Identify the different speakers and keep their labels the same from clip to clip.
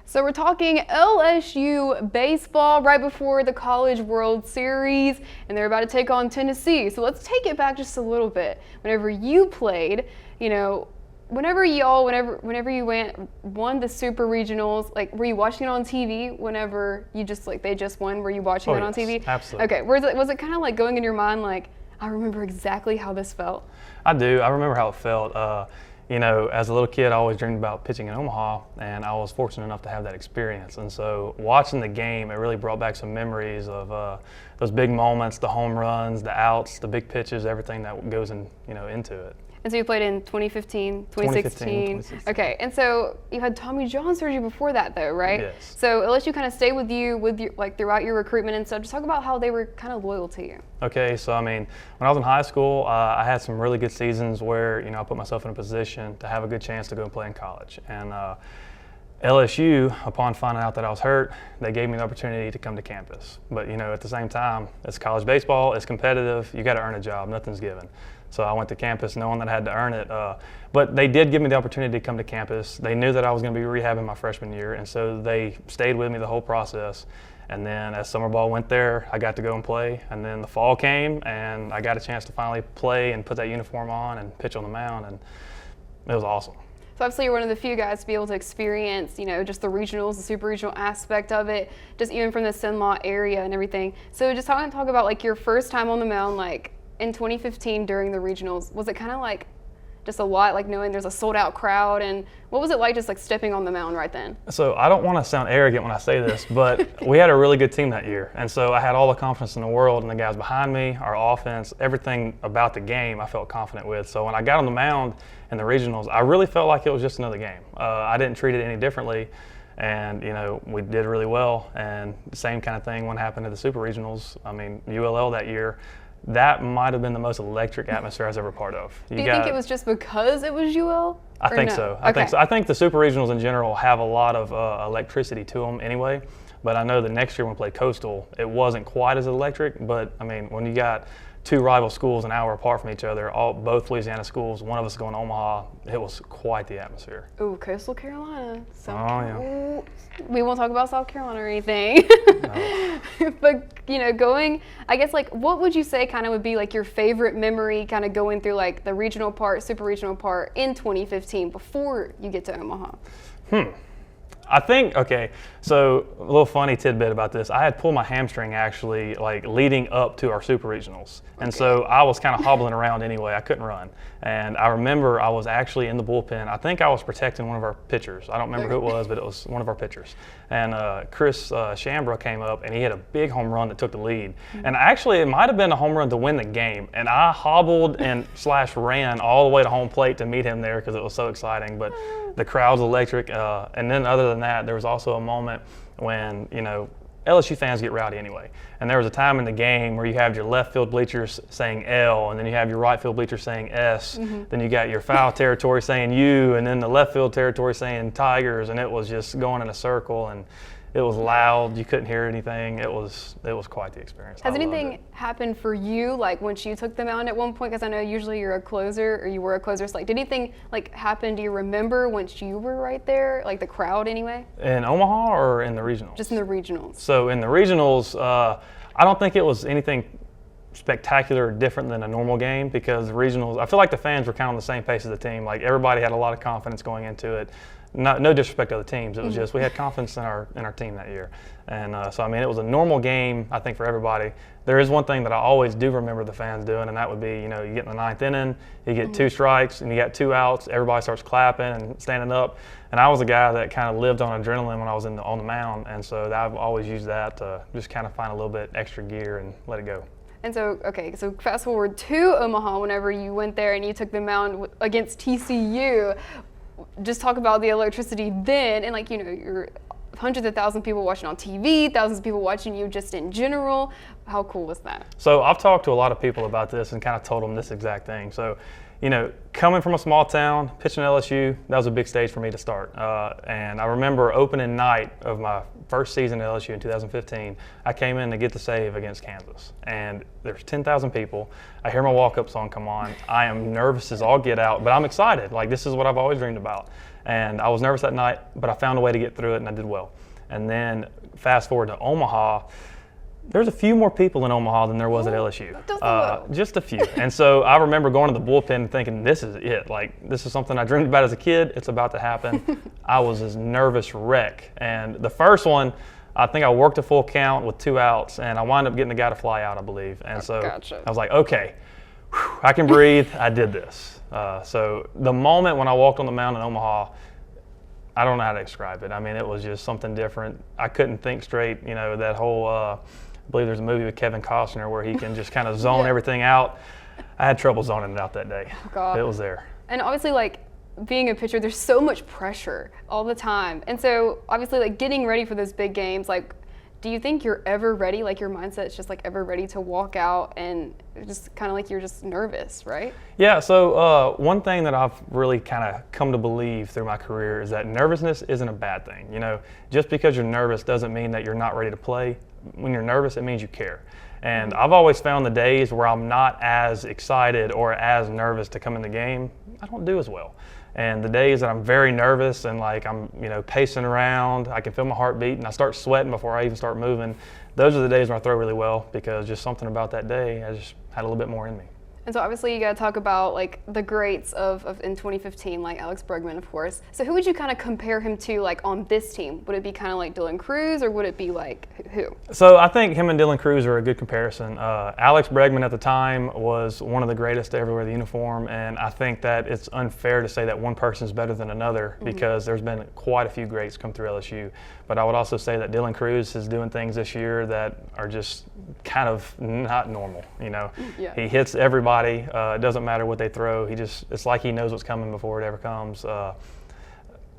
Speaker 1: So we're talking LSU baseball right before the College World Series, and they're about to take on Tennessee. So let's take it back just a little bit. Whenever you played, whenever you won the Super Regionals, like, were you watching it on TV whenever they just won? Were you watching it on TV?
Speaker 2: Absolutely.
Speaker 1: Okay. Was it kind of like going in your mind like, I remember exactly how this felt?
Speaker 2: I do. I remember how it felt. As a little kid, I always dreamed about pitching in Omaha, and I was fortunate enough to have that experience. And so watching the game, it really brought back some memories of those big moments, the home runs, the outs, the big pitches, everything that goes into it.
Speaker 1: And so you played in 2015, 2016. Okay, and so you had Tommy John surgery before that, though, right?
Speaker 2: Yes.
Speaker 1: So LSU kind of stayed with you throughout your recruitment and stuff. Just talk about how they were kind of loyal to you.
Speaker 2: Okay, so when I was in high school, I had some really good seasons where I put myself in a position to have a good chance to go and play in college. And LSU, upon finding out that I was hurt, they gave me the opportunity to come to campus. But at the same time, it's college baseball, it's competitive, you got to earn a job, nothing's given. So I went to campus knowing that I had to earn it. But they did give me the opportunity to come to campus. They knew that I was going to be rehabbing my freshman year, and so they stayed with me the whole process. And then as summer ball went there, I got to go and play. And then the fall came, and I got a chance to finally play and put that uniform on and pitch on the mound, and it was awesome.
Speaker 1: So obviously you're one of the few guys to be able to experience, just the regionals, the super regional aspect of it, just even from the Sin-Law area and everything. So just talk about like your first time on the mound, like in 2015 during the regionals. Was it kind of like just a lot, like knowing there's a sold out crowd, and what was it like just like stepping on the mound right then?
Speaker 2: So I don't want to sound arrogant when I say this, but we had a really good team that year. And so I had all the confidence in the world in the guys behind me, our offense, everything about the game I felt confident with. So when I got on the mound in the regionals, I really felt like it was just another game. I didn't treat it any differently. And, we did really well. And the same kind of thing when it happened at the Super Regionals. ULL that year, that might have been the most electric atmosphere I was ever part of.
Speaker 1: Do you think it was just because it was UL?
Speaker 2: I think so. I think the Super Regionals in general have a lot of electricity to them anyway. But I know the next year when we played Coastal, it wasn't quite as electric. But, when you got two rival schools an hour apart from each other, both Louisiana schools, one of us going to Omaha, it was quite the atmosphere.
Speaker 1: Ooh, Coastal Carolina.
Speaker 2: Yeah.
Speaker 1: We won't talk about South Carolina or anything.
Speaker 2: No.
Speaker 1: But, I guess, like, what would you say kind of would be, like, your favorite memory kind of going through, like, the regional part, super regional part in 2015 before you get to Omaha?
Speaker 2: I think, so a little funny tidbit about this. I had pulled my hamstring actually, like, leading up to our Super Regionals. And so I was kind of hobbling around anyway. I couldn't run. And I remember I was actually in the bullpen. I think I was protecting one of our pitchers. I don't remember who it was, but it was one of our pitchers. And Chris Shambra came up, and he had a big home run that took the lead. And actually, it might have been a home run to win the game. And I hobbled and /ran all the way to home plate to meet him there because it was so exciting. But the crowd's electric. And then other than that, there was also a moment when, LSU fans get rowdy anyway. And there was a time in the game where you have your left field bleachers saying L, and then you have your right field bleachers saying S. Then you got your foul territory saying U, and then the left field territory saying Tigers, and it was just going in a circle, and it was loud. You couldn't hear anything. It was quite the experience.
Speaker 1: Has anything happened for you, like once you took the mound at one point? Because I know usually you're a closer, or you were a closer. So, like, did anything like happen? Do you remember once you were right there, like the crowd anyway? In
Speaker 2: Omaha or in the regionals?
Speaker 1: Just in the regionals.
Speaker 2: So in the regionals, I don't think it was anything spectacular or different than a normal game, because the regionals, I feel like the fans were kind of on the same pace as the team. Like, everybody had a lot of confidence going into it. No disrespect to other teams. It was just we had confidence in our team that year, and so it was a normal game, I think, for everybody. There is one thing that I always do remember the fans doing, and that would be you get in the ninth inning, you get 2 strikes, and you got 2 outs. Everybody starts clapping and standing up. And I was a guy that kind of lived on adrenaline when I was on the mound, and so I've always used that to just kind of find a little bit extra gear and let it go.
Speaker 1: And so, so fast forward to Omaha, whenever you went there and you took the mound against TCU. Just talk about the electricity then, and you're hundreds of thousands of people watching on TV, thousands of people watching you just in general. How cool was that? So
Speaker 2: I've talked to a lot of people about this and kind of told them this exact thing. So, coming from a small town, pitching LSU, that was a big stage for me to start. And I remember opening night of my first season at LSU in 2015, I came in to get the save against Kansas. And there's 10,000 people. I hear my walk-up song come on. I am nervous as all get out, but I'm excited. Like, this is what I've always dreamed about. And I was nervous that night, but I found a way to get through it, and I did well. And then fast forward to Omaha, there's a few more people in Omaha than there was at LSU. Just a few. And so I remember going to the bullpen and thinking, this is it. Like, this is something I dreamed about as a kid. It's about to happen. I was this nervous wreck. And the first one, I think I worked a full count with 2 outs, and I wound up getting the guy to fly out, I believe. And so I was like, okay, I can breathe. I did this. So the moment when I walked on the mound in Omaha, I don't know how to describe it. I mean, it was just something different. I couldn't think straight. You know, that whole, I believe there's a movie with Kevin Costner where he can just kind of zone everything out. I had trouble zoning it out that day.
Speaker 1: Oh, God.
Speaker 2: It was there.
Speaker 1: And obviously, like, being a pitcher, there's so much pressure all the time. And so obviously, like, getting ready for those big games, like, do you think you're ever ready? Like, your mindset's just like ever ready to walk out and just kind of like you're just nervous, right?
Speaker 2: Yeah, so one thing that I've really kind of come to believe through my career is that nervousness isn't a bad thing. You know, just because you're nervous doesn't mean that you're not ready to play. When you're nervous, it means you care. And I've always found the days where I'm not as excited or as nervous to come in the game, I don't do as well. And the days that I'm very nervous and like I'm, you know, pacing around, I can feel my heart beat and I start sweating before I even start moving. Those are the days when I throw really well because just something about that day, I just had a little bit more in me.
Speaker 1: And so obviously you got to talk about like the greats of in 2015, like Alex Bregman, of course. So who would you kind of compare him to like on this team? Would it be kind of like Dylan Cruz or would it be like who?
Speaker 2: So I think him and Dylan Cruz are a good comparison. Alex Bregman at the time was one of the greatest to ever wear the uniform, and I think that it's unfair to say that one person is better than another because there's been quite a few greats come through LSU. But I would also say that Dylan Cruz is doing things this year that are just kind of not normal. You know, he hits everybody. It doesn't matter what they throw. It's like he knows what's coming before it ever comes.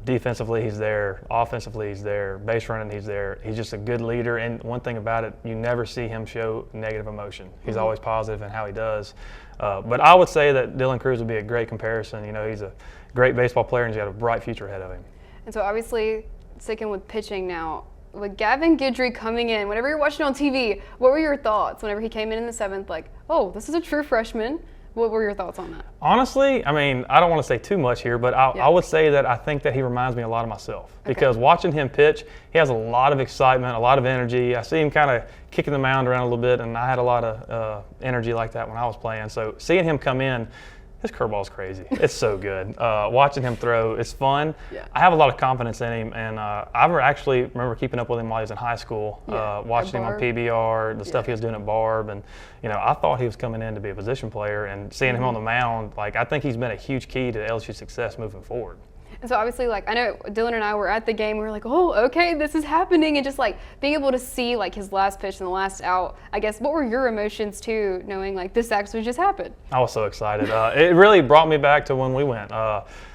Speaker 2: Defensively, he's there. Offensively, he's there. Base running, he's there. He's just a good leader. And one thing about it, you never see him show negative emotion. He's always positive in how he does. But I would say that Dylan Cruz would be a great comparison. You know, he's a great baseball player and he's got a bright future ahead of him.
Speaker 1: And so obviously, sticking with pitching now, with Gavin Guidry coming in, whenever you're watching on TV, what were your thoughts whenever he came in the 7th? Like, oh, this is a true freshman. What were your thoughts on that?
Speaker 2: Honestly, I mean, I don't want to say too much here, but I would say that I think that he reminds me a lot of myself. Because watching him pitch, he has a lot of excitement, a lot of energy. I see him kind of kicking the mound around a little bit, and I had a lot of energy like that when I was playing. So seeing him come in, his curveball's crazy. It's so good. Watching him throw, it's fun. Yeah. I have a lot of confidence in him, and I actually remember keeping up with him while he was in high school, watching him on PBR, the stuff he was doing at Barb, and you know, I thought he was coming in to be a position player, and seeing him on the mound, like I think he's been a huge key to LSU's success moving forward.
Speaker 1: And so obviously, like, I know Dylan and I were at the game, we were like, oh, okay, this is happening. And just like being able to see like his last pitch and the last out, I guess, what were your emotions too, knowing like this actually just happened? I
Speaker 2: was so excited. It really brought me back to when we went.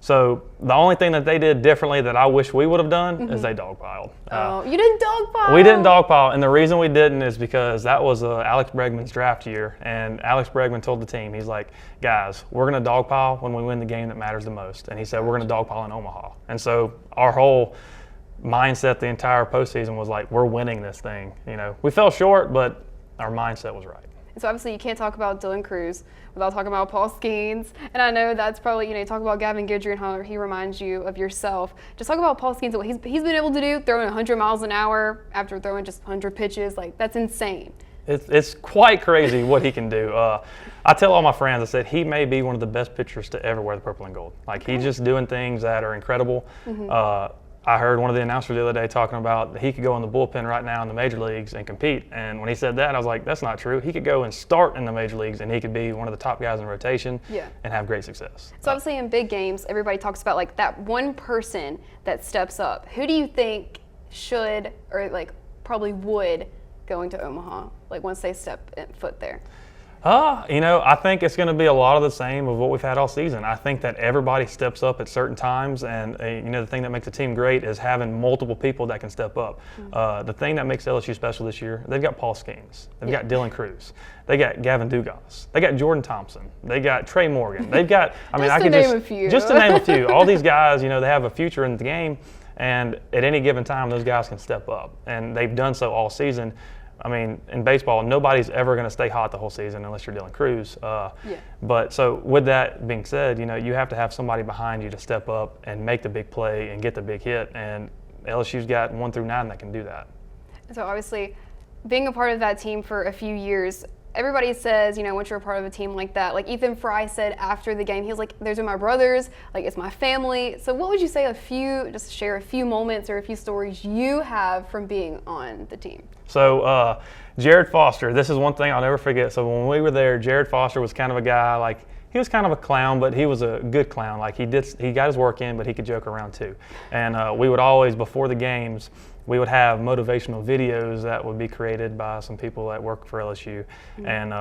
Speaker 2: So the only thing that they did differently that I wish we would have done is they dogpiled.
Speaker 1: Oh, you didn't dogpile?
Speaker 2: We didn't dogpile, and the reason we didn't is because that was Alex Bregman's draft year, and Alex Bregman told the team, he's like, guys, we're going to dogpile when we win the game that matters the most. And he said, we're going to dogpile in Omaha. And so our whole mindset the entire postseason was like, we're winning this thing. You know, we fell short, but our mindset was right.
Speaker 1: So obviously you can't talk about Dylan Cruz without talking about Paul Skeens. And I know that's probably, you know, you talk about Gavin Guidry and how he reminds you of yourself. Just talk about Paul Skeens and what he's been able to do, throwing 100 miles an hour after throwing just 100 pitches. Like, that's insane.
Speaker 2: It's quite crazy what he can do. I tell all my friends, I said, he may be one of the best pitchers to ever wear the purple and gold. Like, he's just doing things that are incredible. I heard one of the announcers the other day talking about he could go in the bullpen right now in the major leagues and compete. And when he said that, I was like, that's not true. He could go and start in the major leagues and he could be one of the top guys in rotation and have great success.
Speaker 1: So obviously in big games, everybody talks about like that one person that steps up. Who do you think should or like probably would go into Omaha, like once they step foot there?
Speaker 2: You know, I think it's going to be a lot of the same of what we've had all season. I think that everybody steps up at certain times, and you know, the thing that makes a team great is having multiple people that can step up. The thing that makes LSU special this year, they've got Paul Skeens, they've got Dylan Cruz, they got Gavin Dugas, they got Jordan Thompson, they got Trey Morgan, they've got, I mean, just to name a few. All these guys, you know, they have a future in the game, and at any given time, those guys can step up, and they've done so all season. I mean, in baseball, nobody's ever going to stay hot the whole season unless you're Dylan Cruz. But so with that being said, you know, you have to have somebody behind you to step up and make the big play and get the big hit. And LSU's got 1 through 9 that can do that.
Speaker 1: So obviously, being a part of that team for a few years, everybody says, you know, once you're a part of a team like that, like Ethan Fry said after the game, he was like, those are my brothers, like it's my family. So what would you say just share a few moments or a few stories you have from being on the team?
Speaker 2: So Jared Foster, this is one thing I'll never forget. So when we were there, Jared Foster was kind of a guy, like he was kind of a clown, but he was a good clown. Like he got his work in, but he could joke around too. And we would always, before the games, we would have motivational videos that would be created by some people that work for LSU. And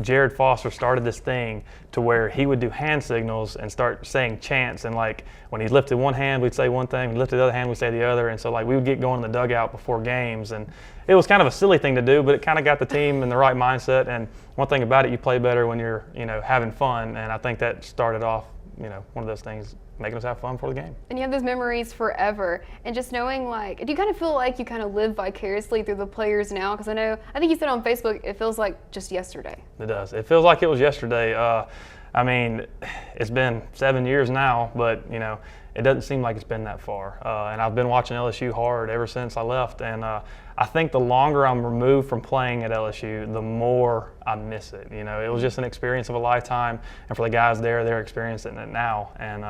Speaker 2: Jared Foster started this thing to where he would do hand signals and start saying chants. And like when he lifted one hand, we'd say one thing. When he lifted the other hand, we'd say the other. And so like we would get going in the dugout before games. And it was kind of a silly thing to do, but it kind of got the team in the right mindset. And one thing about it, you play better when you're, you know, having fun. And I think that started off, you know, one of those things, making us have fun for the game. And
Speaker 1: you have those memories forever. And just knowing, like, do you kind of feel like you kind of live vicariously through the players now? Because I think you said on Facebook, it feels like just yesterday.
Speaker 2: It does. It feels like it was yesterday. I mean, it's been 7 years now, but, you know, it doesn't seem like it's been that far. And I've been watching LSU hard ever since I left. And I think the longer I'm removed from playing at LSU, the more I miss it. You know, it was just an experience of a lifetime. And for the guys there, they're experiencing it now. And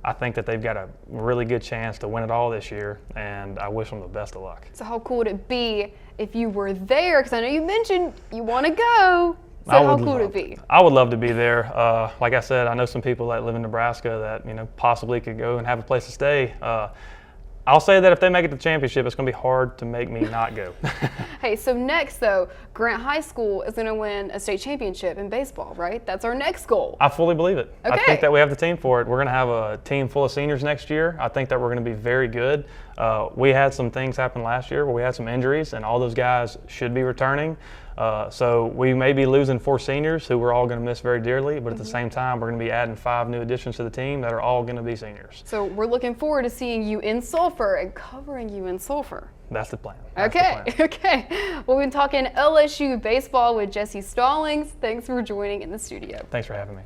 Speaker 2: I think that they've got a really good chance to win it all this year. And I wish them the best of luck.
Speaker 1: So how cool would it be if you were there? Because I know you mentioned you want to go. So how cool would it be?
Speaker 2: I would love to be there. Like I said, I know some people that live in Nebraska that, you know, possibly could go and have a place to stay. I'll say that if they make it to the championship, it's going to be hard to make me not go.
Speaker 1: Hey, so next, though, Grant High School is going to win a state championship in baseball, right? That's our next goal.
Speaker 2: I fully believe it.
Speaker 1: Okay.
Speaker 2: I think that we have the team for it. We're going to have a team full of seniors next year. I think that we're going to be very good. We had some things happen last year where we had some injuries, and all those guys should be returning. So we may be losing 4 seniors who we're all going to miss very dearly, but at the same time, we're going to be adding 5 new additions to the team that are all going to be seniors.
Speaker 1: So we're looking forward to seeing you in Sulphur and covering you in Sulphur.
Speaker 2: That's the plan.
Speaker 1: Okay. Well, we've been talking LSU baseball with Jesse Stallings. Thanks for joining in the studio.
Speaker 2: Thanks for having me.